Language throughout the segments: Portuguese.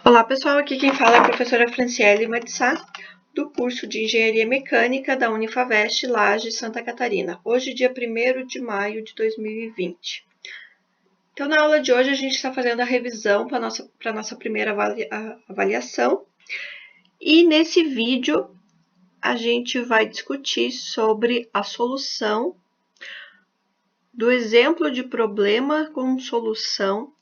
Olá pessoal, aqui quem fala é a professora Franciele Madissá, do curso de Engenharia Mecânica da Unifavest Lages, Santa Catarina. Hoje, dia 1º de maio de 2020. Então, na aula de hoje, a gente está fazendo a revisão para a nossa primeira avaliação. E nesse vídeo, a gente vai discutir sobre a solução do exemplo de problema com solução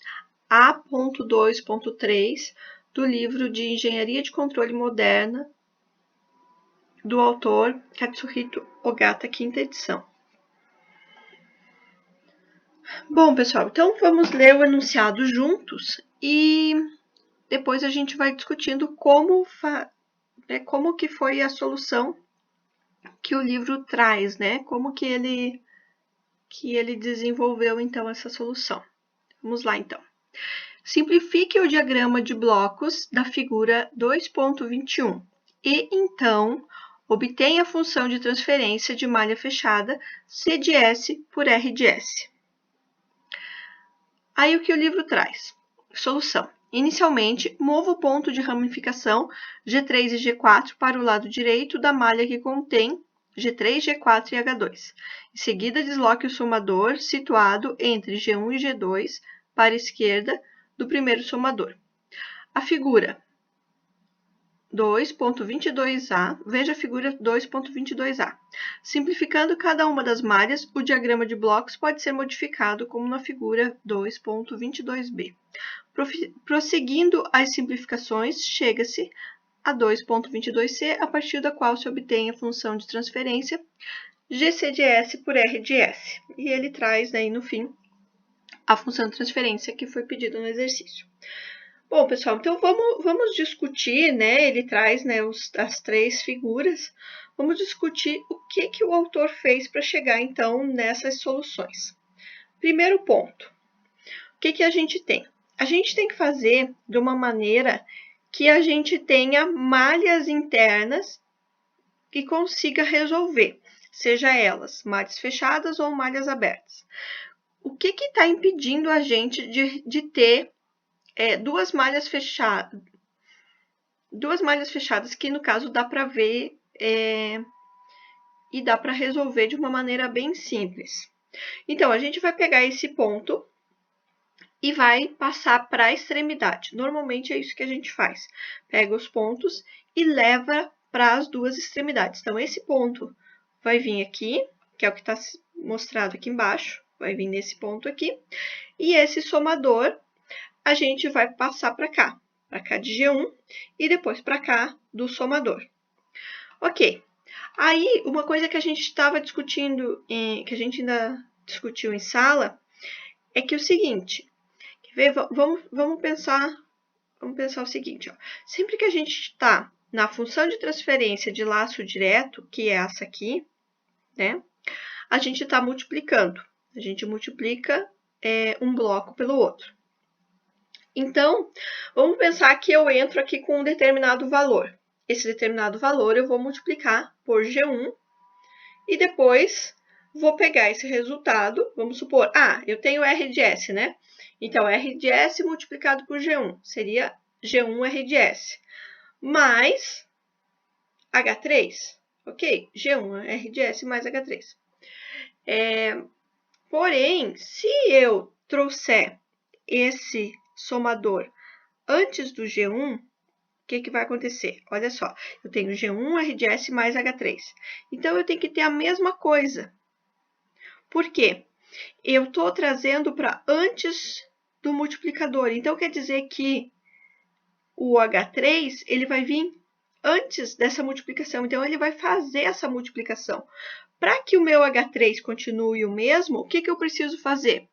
A.2.3 do livro de Engenharia de Controle Moderna, do autor Katsuhito Ogata, quinta edição. Bom, pessoal, então vamos ler o enunciado juntos e depois a gente vai discutindo como que foi a solução que o livro traz, né? Como que ele desenvolveu, então, essa solução. Vamos lá, então. Simplifique o diagrama de blocos da figura 2.21 e, então, obtenha a função de transferência de malha fechada C de S por R de S. Aí o que o livro traz? Solução. Inicialmente, mova o ponto de ramificação G3 e G4 para o lado direito da malha que contém G3, G4 e H2. Em seguida, desloque o somador situado entre G1 e G2 para a esquerda do primeiro somador. A figura 2.22a, veja a figura 2.22a. Simplificando cada uma das malhas, o diagrama de blocos pode ser modificado como na figura 2.22b. Prosseguindo as simplificações, chega-se a 2.22c, a partir da qual se obtém a função de transferência GC de S por R de S. E ele traz aí no fim a função de transferência que foi pedida no exercício. Bom, pessoal, então vamos discutir, né? Ele traz, né, as três figuras. Vamos discutir o que o autor fez para chegar, então, nessas soluções. Primeiro ponto. O que a gente tem? A gente tem que fazer de uma maneira que a gente tenha malhas internas que consiga resolver, seja elas malhas fechadas ou malhas abertas. O que está impedindo a gente de ter duas malhas fechadas, que no caso dá para ver e dá para resolver de uma maneira bem simples. Então, a gente vai pegar esse ponto e vai passar para a extremidade. Normalmente é isso que a gente faz. Pega os pontos e leva para as duas extremidades. Então, esse ponto vai vir aqui, que é o que está mostrado aqui embaixo, vai vir nesse ponto aqui, e esse somador a gente vai passar para cá de G1 e depois para cá do somador. Ok, aí uma coisa que a gente estava discutindo, que a gente ainda discutiu em sala, é que o seguinte, vamos pensar o seguinte, ó. Sempre que a gente está na função de transferência de laço direto, que é essa aqui, né, a gente está multiplicando, a gente multiplica um bloco pelo outro. Então, vamos pensar que eu entro aqui com um determinado valor. Esse determinado valor eu vou multiplicar por G1 e depois vou pegar esse resultado, vamos supor, eu tenho R de S, né? Então, R de S multiplicado por G1 seria G1 R de S, mais H3, ok? G1 R de S mais H3. Porém, se eu trouxer esse somador antes do G1, o que vai acontecer? Olha só, eu tenho G1 R de S mais H3. Então, eu tenho que ter a mesma coisa. Por quê? Eu estou trazendo para antes do multiplicador. Então, quer dizer que o H3 ele vai vir antes dessa multiplicação. Então, ele vai fazer essa multiplicação. Para que o meu H3 continue o mesmo, o que eu preciso fazer?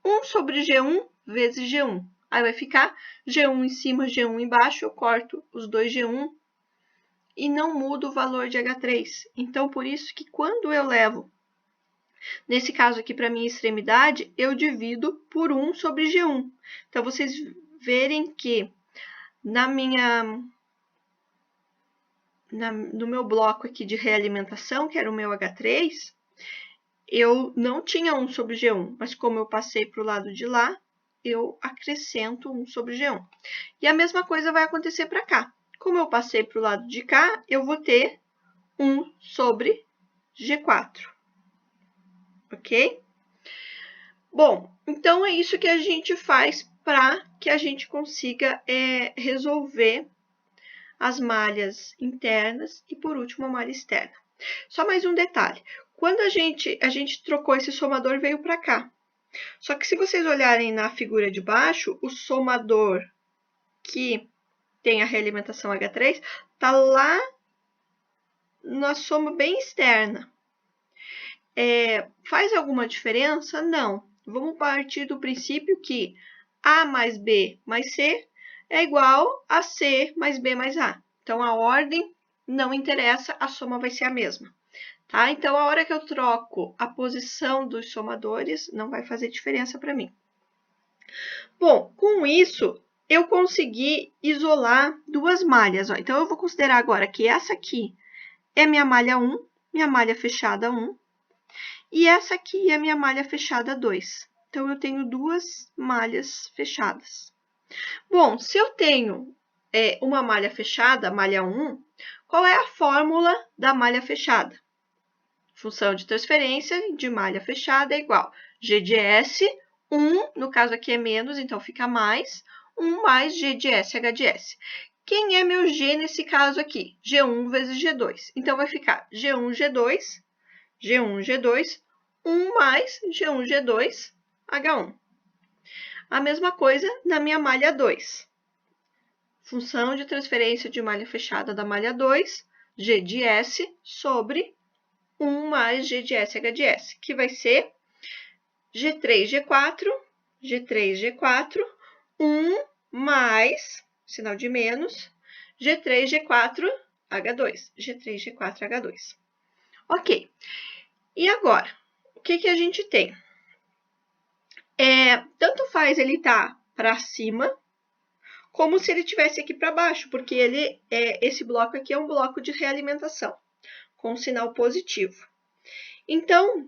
1 sobre G1 vezes G1. Aí vai ficar G1 em cima, G1 embaixo. Eu corto os dois G1 e não mudo o valor de H3. Então, por isso que quando eu levo, nesse caso aqui para minha extremidade, eu divido por 1 sobre G1. Então, vocês verem que no meu bloco aqui de realimentação, que era o meu H3, eu não tinha 1 sobre G1, mas como eu passei para o lado de lá, eu acrescento 1 sobre G1. E a mesma coisa vai acontecer para cá. Como eu passei para o lado de cá, eu vou ter 1 sobre G4. Ok? Bom, então é isso que a gente faz para que a gente consiga resolver as malhas internas e, por último, a malha externa. Só mais um detalhe. Quando a gente trocou esse somador, veio para cá. Só que se vocês olharem na figura de baixo, o somador que tem a realimentação H3 está lá na soma bem externa. Faz alguma diferença? Não. Vamos partir do princípio que A mais B mais C é igual a C mais B mais A. Então, a ordem não interessa, a soma vai ser a mesma. Tá? Então, a hora que eu troco a posição dos somadores, não vai fazer diferença para mim. Bom, com isso, eu consegui isolar duas malhas. Ó. Então, eu vou considerar agora que essa aqui é minha malha 1, minha malha fechada 1. E essa aqui é minha malha fechada 2. Então, eu tenho duas malhas fechadas. Bom, se eu tenho uma malha fechada, malha 1, qual é a fórmula da malha fechada? Função de transferência de malha fechada é igual G de S, 1, no caso aqui é menos, então fica mais, 1 mais G de S, H de S. Quem é meu G nesse caso aqui? G1 vezes G2. Então, vai ficar G1, G2, G1, G2, 1 mais G1, G2, H1. A mesma coisa na minha malha 2. Função de transferência de malha fechada da malha 2, G de S sobre 1 mais G de S, H de S, que vai ser G3, G4, G3, G4, 1 mais, sinal de menos, G3, G4, H2, G3, G4, H2. Ok. E agora, o que a gente tem? Tanto faz ele estar para cima, como se ele estivesse aqui para baixo, porque esse bloco aqui é um bloco de realimentação, com sinal positivo. Então,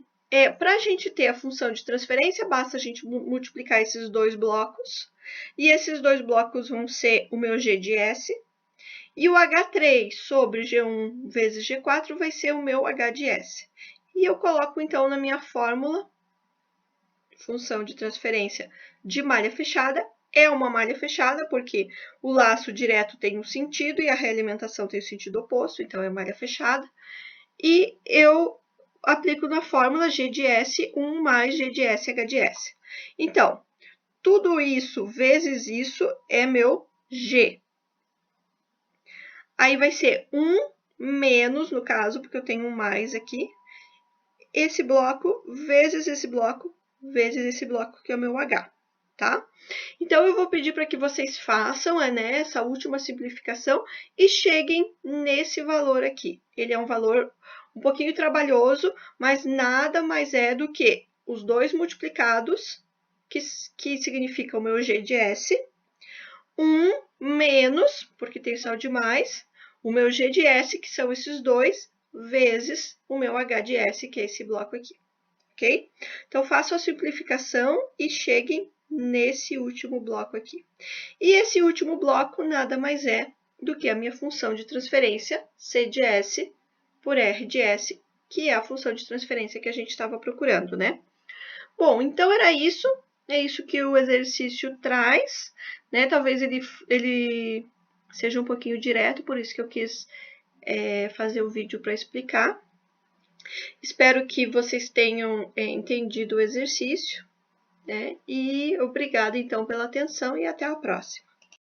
para a gente ter a função de transferência, basta a gente multiplicar esses dois blocos, e esses dois blocos vão ser o meu G de S, e o H3 sobre G1 vezes G4 vai ser o meu H de S. E eu coloco, então, na minha fórmula, função de transferência de malha fechada, é uma malha fechada, porque o laço direto tem um sentido e a realimentação tem o sentido oposto, então é malha fechada. E eu aplico na fórmula G de S, 1 mais G de S, H de S. Então, tudo isso vezes isso é meu G. Aí vai ser 1 menos, no caso, porque eu tenho um mais aqui, esse bloco vezes esse bloco que é o meu H, tá? Então, eu vou pedir para que vocês façam essa última simplificação e cheguem nesse valor aqui. Ele é um valor um pouquinho trabalhoso, mas nada mais é do que os dois multiplicados, que significa o meu G de S, 1 menos, porque tem sinal de mais, o meu G de S, que são esses dois, vezes o meu H de S, que é esse bloco aqui, ok? Então, façam a simplificação e cheguem nesse último bloco aqui. E esse último bloco nada mais é do que a minha função de transferência, C de S por R de S, que é a função de transferência que a gente estava procurando, né? Bom, então era isso. É isso que o exercício traz, né? Talvez ele seja um pouquinho direto, por isso que eu quis fazer o vídeo para explicar. Espero que vocês tenham entendido o exercício, né? E obrigada, então, pela atenção e até a próxima.